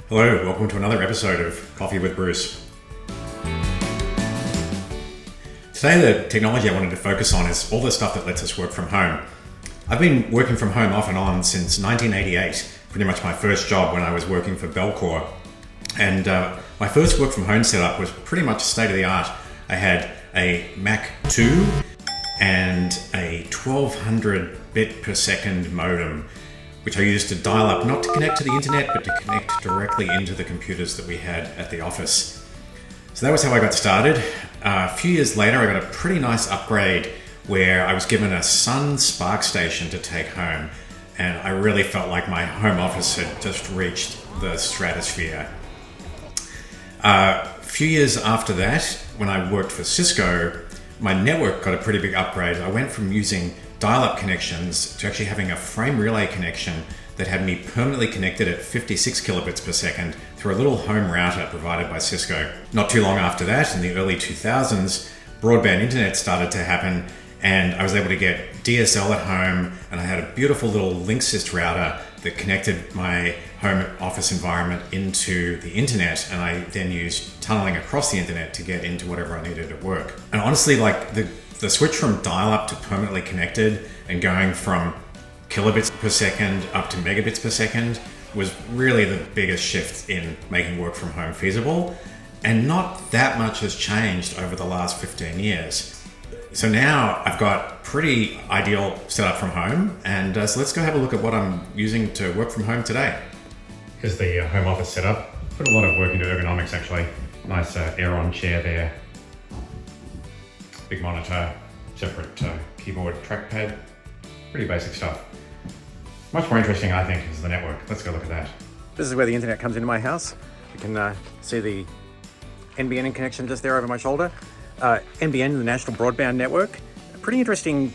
Hello, welcome to another episode of Coffee with Bruce. Today the technology I wanted to focus on is all the stuff that lets us work from home. I've been working from home off and on since 1988, pretty much my first job when I was working for Bellcore. And my first work from home setup was pretty much state of the art. I had a Mac 2 and a 1200 bit per second modem, which I used to dial up, not to connect to the internet, but to connect directly into the computers that we had at the office. So that was how I got started. A few years later, I got a pretty nice upgrade where I was given a Sun Spark station to take home. And I really felt like my home office had just reached the stratosphere. A few years after that, when I worked for Cisco, my network got a pretty big upgrade. I went from using dial-up connections to actually having a frame relay connection that had me permanently connected at 56 kilobits per second through a little home router provided by Cisco. Not too long after that, in the early 2000s, broadband internet started to happen, and I was able to get DSL at home, and I had a beautiful little Linksys router that connected my home office environment into the internet, and I then used tunneling across the internet to get into whatever I needed at work. And honestly, like the switch from dial-up to permanently connected and going from kilobits per second up to megabits per second was really the biggest shift in making work from home feasible. And not that much has changed over the last 15 years. So now I've got pretty ideal setup from home, and so let's go have a look at what I'm using to work from home today. Here's the home office setup. Put a lot of work into ergonomics actually. Nice Aeron chair there. Big monitor, separate keyboard, trackpad. Pretty basic stuff. Much more interesting, I think, is the network. Let's go look at that. This is where the internet comes into my house. You can see the NBN connection just there over my shoulder. NBN, the National Broadband Network. A pretty interesting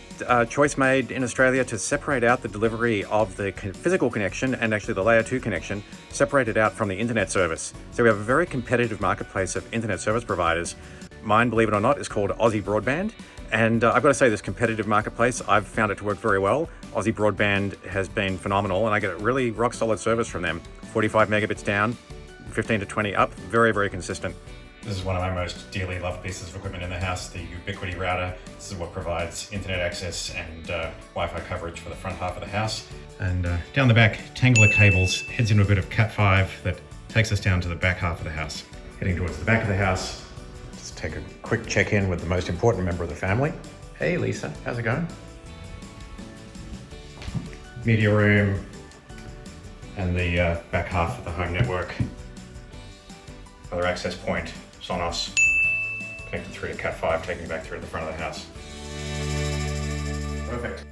choice made in Australia to separate out the delivery of the physical connection and actually the layer 2 connection, separated out from the internet service. So we have a very competitive marketplace of internet service providers. Mine, believe it or not, is called Aussie Broadband. And I've got to say, this competitive marketplace, I've found it to work very well. Aussie Broadband has been phenomenal, and I get a really rock solid service from them. 45 megabits down, 15 to 20 up, very, very consistent. This is one of my most dearly loved pieces of equipment in the house, the Ubiquity router. This is what provides internet access and Wi-Fi coverage for the front half of the house. And down the back, tangle of cables, heads into a bit of Cat5 that takes us down to the back half of the house. Heading towards the back of the house, just take a quick check-in with the most important member of the family. Hey Lisa, how's it going? Media room and the back half of the home network. Another access point, Sonos, connected through to Cat5, taking you back through to the front of the house. Perfect.